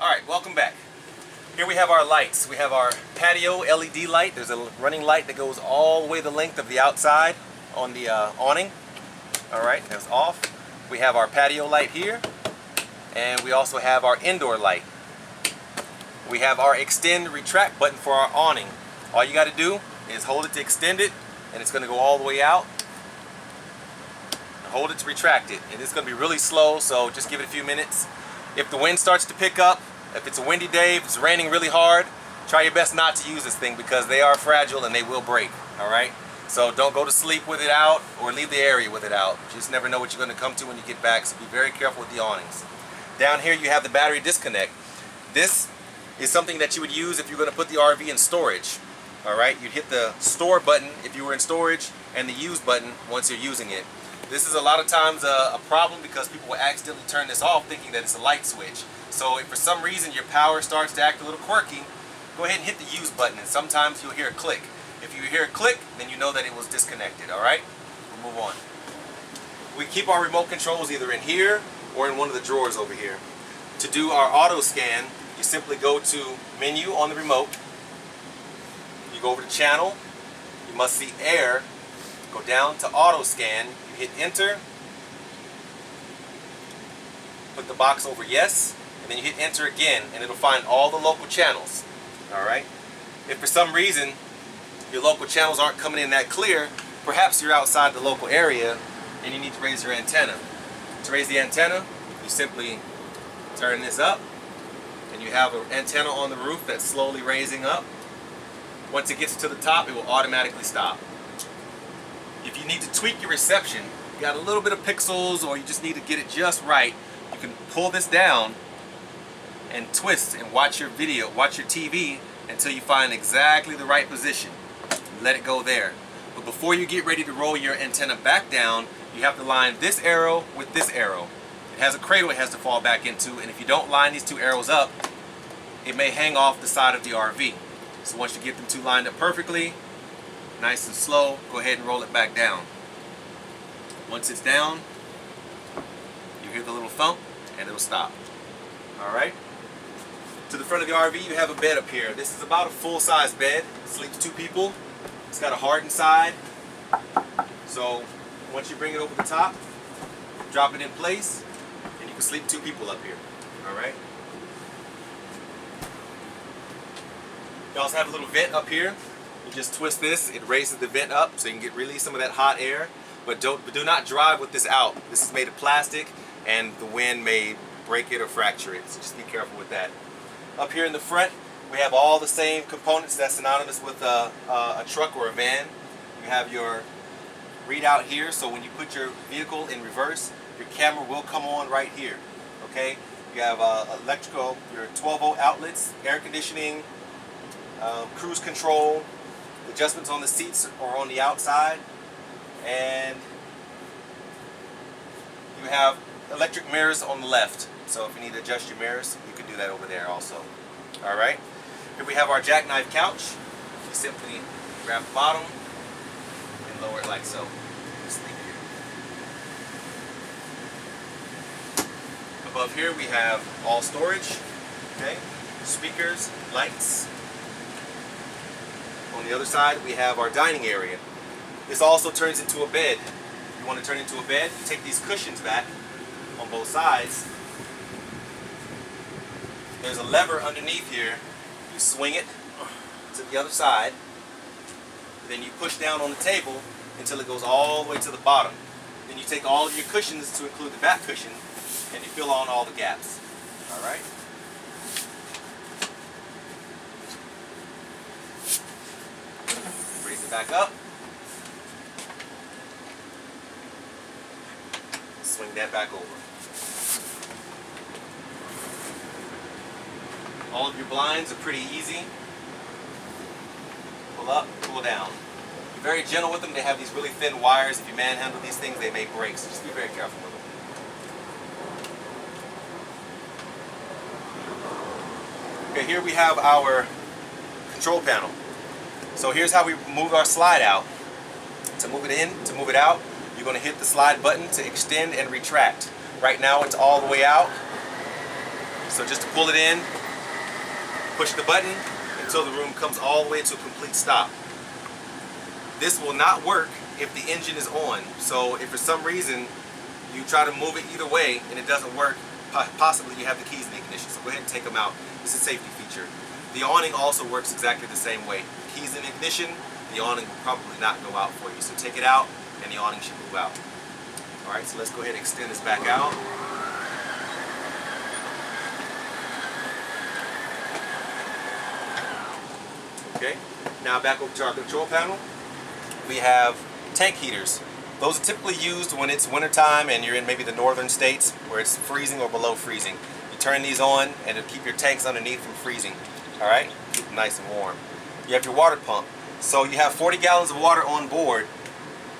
Alright, welcome back. Here we have our lights. We have our patio LED light. There's a running light that goes all the way the length of the outside on the awning. Alright, that's off. We have our patio light here. And we also have our indoor light. We have our extend retract button for our awning. All you got to do is hold it to extend it, and it's going to go all the way out. Hold it to retract it. And it's going to be really slow, so just give it a few minutes. If the wind starts to pick up, if it's a windy day, if it's raining really hard, try your best not to use this thing because they are fragile and they will break. Alright? So don't go to sleep with it out or leave the area with it out. You just never know what you're going to come to when you get back, so be very careful with the awnings. Down here you have the battery disconnect. This is something that you would use if you're going to put the RV in storage. Alright? You'd hit the store button if you were in storage and the use button once you're using it. This is a lot of times a problem because people will accidentally turn this off thinking that it's a light switch. So if for some reason your power starts to act a little quirky, go ahead and hit the use button, and sometimes you'll hear a click. If you hear a click, then you know that it was disconnected. Alright? We'll move on. We keep our remote controls either in here or in one of the drawers over here. To do our auto scan, you simply go to menu on the remote. You go over to channel. You must see air. Go down to auto scan. You hit enter. Put the box over yes. And then you hit enter again, and it'll find all the local channels. Alright? If for some reason your local channels aren't coming in that clear, perhaps you're outside the local area and you need to raise your antenna. To raise the antenna, you simply turn this up, and you have an antenna on the roof that's slowly raising up. Once it gets to the top, it will automatically stop. If you need to tweak your reception, you got a little bit of pixels or you just need to get it just right, you can pull this down and twist and watch your video, watch your TV until you find exactly the right position. Let it go there. But before you get ready to roll your antenna back down, you have to line this arrow with this arrow. It has a cradle it has to fall back into, and if you don't line these two arrows up, it may hang off the side of the RV. So once you get them two lined up perfectly, nice and slow, go ahead and roll it back down. Once it's down, you hear the little thump and it'll stop. Alright? To the front of the RV you have a bed up here. This is about a full-size bed. It sleeps two people. It's got a hardened side. So once you bring it over the top, drop it in place, and you can sleep two people up here. Alright? You also have a little vent up here. You just twist this, it raises the vent up so you can release some of that hot air. But do not drive with this out. This is made of plastic and the wind may break it or fracture it. So just be careful with that. Up here in the front, we have all the same components that's synonymous with a truck or a van. You have your readout here, so when you put your vehicle in reverse, your camera will come on right here. Okay? You have electrical, your 12-volt outlets, air conditioning, cruise control, adjustments on the seats or on the outside, and you have electric mirrors on the left. So if you need to adjust your mirrors, you can do that over there also. Alright? Here we have our jackknife couch. You simply grab the bottom and lower it like so. Just leave it here. Above here we have all storage. Okay? Speakers, lights. On the other side we have our dining area. This also turns into a bed. If you want to turn into a bed, you take these cushions back on both sides. There's a lever underneath here. You swing it to the other side. Then you push down on the table until it goes all the way to the bottom. Then you take all of your cushions to include the back cushion and you fill on all the gaps. Alright? Raise it back up. Swing that back over. All of your blinds are pretty easy. Pull up, pull down. Be very gentle with them. They have these really thin wires. If you manhandle these things, they may break. So just be very careful with them. Okay, here we have our control panel. So here's how we move our slide out. To move it in, to move it out, you're going to hit the slide button to extend and retract. Right now it's all the way out. So just to pull it in, push the button until the room comes all the way to a complete stop. This will not work if the engine is on. So if for some reason you try to move it either way and it doesn't work, possibly you have the keys in the ignition. So go ahead and take them out. It's a safety feature. The awning also works exactly the same way. Keys in ignition, the awning will probably not go out for you. So take it out and the awning should move out. Alright, so let's go ahead and extend this back out. Okay, now back over to our control panel. We have tank heaters. Those are typically used when it's wintertime and you're in maybe the northern states where it's freezing or below freezing. You turn these on and it'll keep your tanks underneath from freezing. Alright, keep them nice and warm. You have your water pump. So you have 40 gallons of water on board.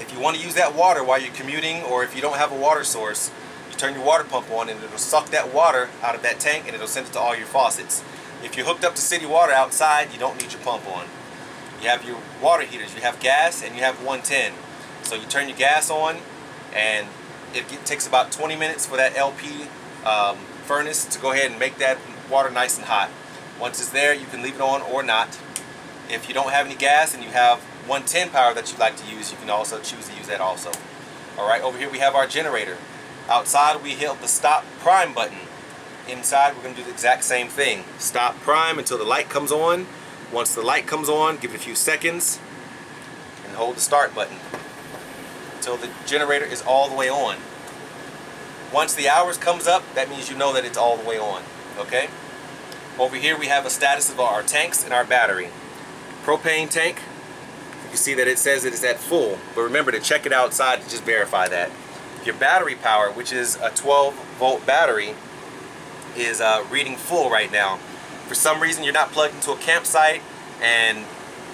If you want to use that water while you're commuting, or if you don't have a water source, you turn your water pump on and it'll suck that water out of that tank and it'll send it to all your faucets. If you're hooked up to city water outside, you don't need your pump on. You have your water heaters. You have gas and you have 110. So you turn your gas on and it takes about 20 minutes for that LP furnace to go ahead and make that water nice and hot. Once it's there, you can leave it on or not. If you don't have any gas and you have 110 power that you'd like to use, you can also choose to use that also. Alright, over here we have our generator. Outside we hit the stop prime button. Inside we're going to do the exact same thing. Stop prime until the light comes on. Once the light comes on, give it a few seconds and hold the start button until the generator is all the way on. Once the hours comes up, that means you know that it's all the way on. Okay? Over here we have a status of our tanks and our battery. Propane tank, you can see that it says it is at full, but remember to check it outside to just verify that. Your battery power, which is a 12-volt battery, is reading full right now. For some reason you're not plugged into a campsite and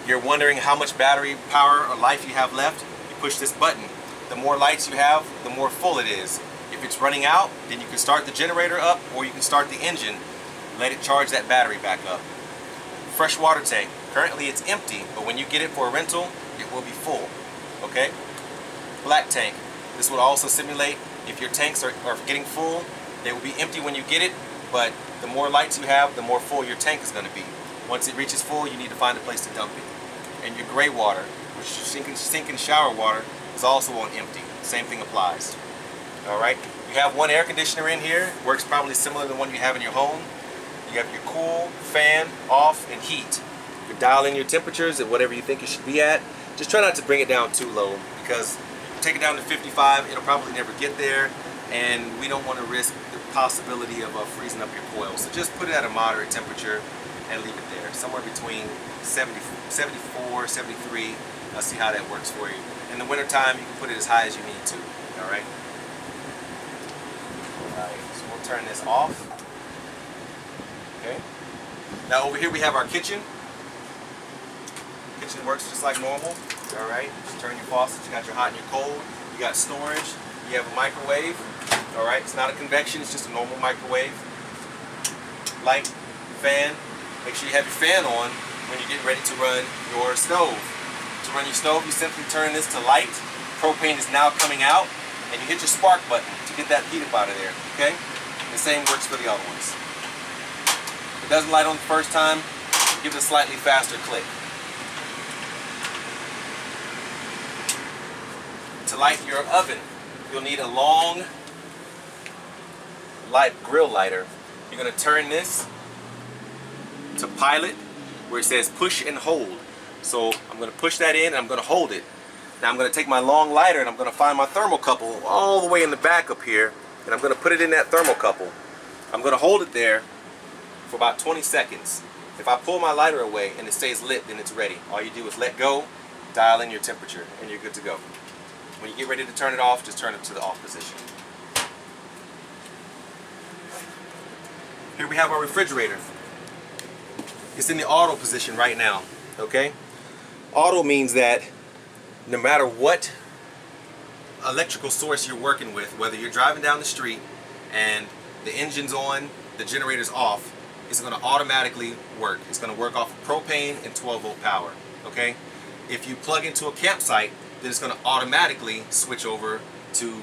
you're wondering how much battery power or life you have left, you push this button. The more lights you have, the more full it is. If it's running out, then you can start the generator up or you can start the engine, let it charge that battery back up. Fresh water tank. Currently it's empty, but when you get it for a rental, it will be full. Okay? Black tank. This will also simulate if your tanks are getting full, they will be empty when you get it, but the more lights you have, the more full your tank is going to be. Once it reaches full, you need to find a place to dump it. And your gray water, which is sink and shower water, is also on empty. Same thing applies. Alright? You have one air conditioner in here. Works probably similar to the one you have in your home. You have your cool, fan, off, and heat. You can dial in your temperatures at whatever you think it should be at. Just try not to bring it down too low, because if you take it down to 55, it'll probably never get there, and we don't want to risk the possibility of freezing up your coil. So just put it at a moderate temperature and leave it there, somewhere between 74, 73. See how that works for you. In the wintertime, you can put it as high as you need to. Alright? Alright, so we'll turn this off. Okay. Now over here we have our kitchen. Kitchen works just like normal. Alright, just turn your faucets. You got your hot and your cold. You got storage. You have a microwave. Alright, it's not a convection, it's just a normal microwave. Light, fan. Make sure you have your fan on when you get ready to run your stove. To run your stove, you simply turn this to light. Propane is now coming out, and you hit your spark button to get that heat up out of there. Okay? The same works for the other ones. If it doesn't light on the first time, give it a slightly faster click. To light your oven, you'll need a long grill lighter. You're going to turn this to pilot, where it says push and hold. So I'm going to push that in and I'm going to hold it. Now I'm going to take my long lighter and I'm going to find my thermocouple all the way in the back up here, and I'm going to put it in that thermocouple. I'm going to hold it there for about 20 seconds. If I pull my lighter away and it stays lit, then it's ready. All you do is let go, dial in your temperature, and you're good to go. When you get ready to turn it off, just turn it to the off position. Here we have our refrigerator. It's in the auto position right now. Okay? Auto means that no matter what electrical source you're working with, whether you're driving down the street and the engine's on, the generator's off, it's going to automatically work. It's going to work off of propane and 12-volt power. Okay? If you plug into a campsite, then it's going to automatically switch over to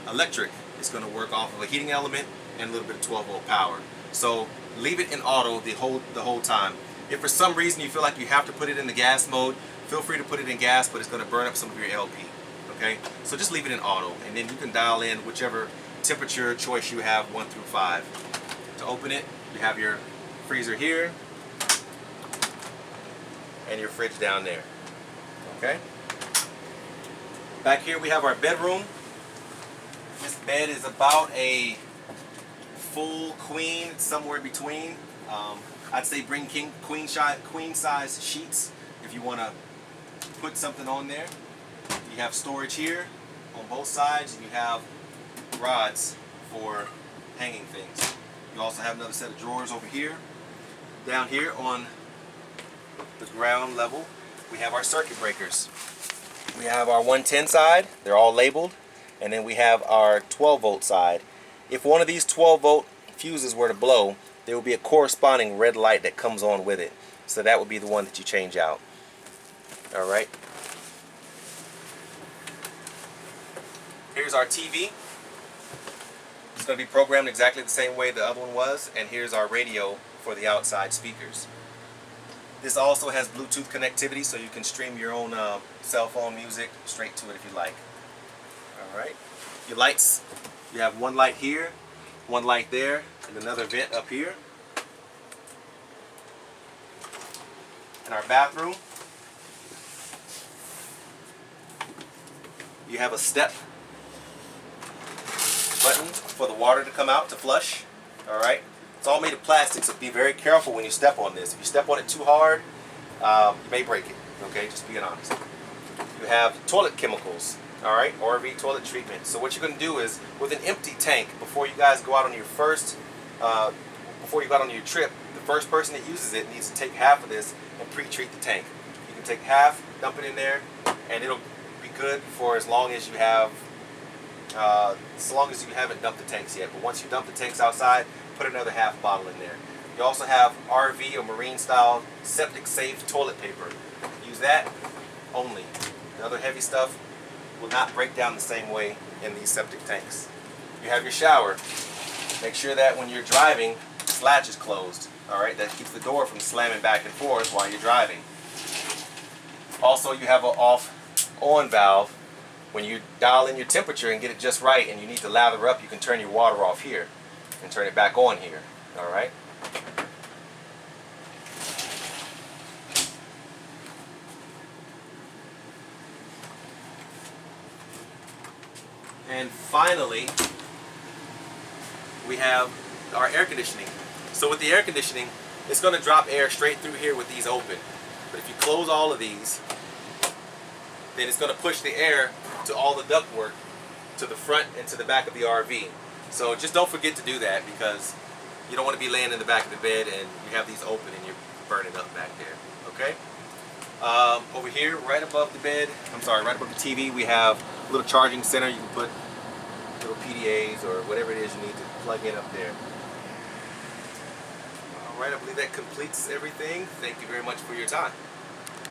electric. It's going to work off of a heating element and a little bit of 12-volt power. So leave it in auto the whole time. If for some reason you feel like you have to put it in the gas mode, feel free to put it in gas, but it's going to burn up some of your LP. Okay, so just leave it in auto, and then you can dial in whichever temperature choice you have, 1 through 5. To open it, you have your freezer here and your fridge down there. Okay. Back here we have our bedroom. This bed is about a full queen, somewhere between. I'd say bring queen size sheets if you want to put something on there. You have storage here on both sides, and you have rods for hanging things. You also have another set of drawers over here. Down here on the ground level, we have our circuit breakers. We have our 110 side, they're all labeled, and then we have our 12 volt side. If one of these 12 volt fuses were to blow, there will be a corresponding red light that comes on with it. So that would be the one that you change out. Alright. Here's our TV. It's going to be programmed exactly the same way the other one was, and here's our radio for the outside speakers. This also has Bluetooth connectivity, so you can stream your own cell phone music straight to it if you like. Alright. Your lights, you have one light here, one light there, and another vent up here. In our bathroom, you have a step button for the water to come out to flush. Alright. It's all made of plastic, so be very careful when you step on this. If you step on it too hard, you may break it. Okay, just being honest. You have toilet chemicals. Alright, RV toilet treatment. So what you're going to do is, with an empty tank, before you guys go out on your trip, the first person that uses it needs to take half of this and pre-treat the tank. You can take half, dump it in there, and it'll be good for as long as you have, haven't dumped the tanks yet. But once you dump the tanks outside, put another half bottle in there. You also have RV or marine style septic safe toilet paper. Use that only. The other heavy stuff will not break down the same way in these septic tanks. You have your shower. Make sure that when you're driving, this latch is closed. Alright, that keeps the door from slamming back and forth while you're driving. Also, you have an off-on valve. When you dial in your temperature and get it just right and you need to lather up, you can turn your water off here and turn it back on here. Alright? And finally, we have our air conditioning. So with the air conditioning, it's going to drop air straight through here with these open. But if you close all of these, then it's going to push the air to all the ductwork to the front and to the back of the RV. So just don't forget to do that, because you don't want to be laying in the back of the bed and you have these open and you're burning up back there. Okay? Over here, right above the bed, right above the TV, we have a little charging center. You can put little PDAs or whatever it is you need to plug in up there. Alright, I believe that completes everything. Thank you very much for your time.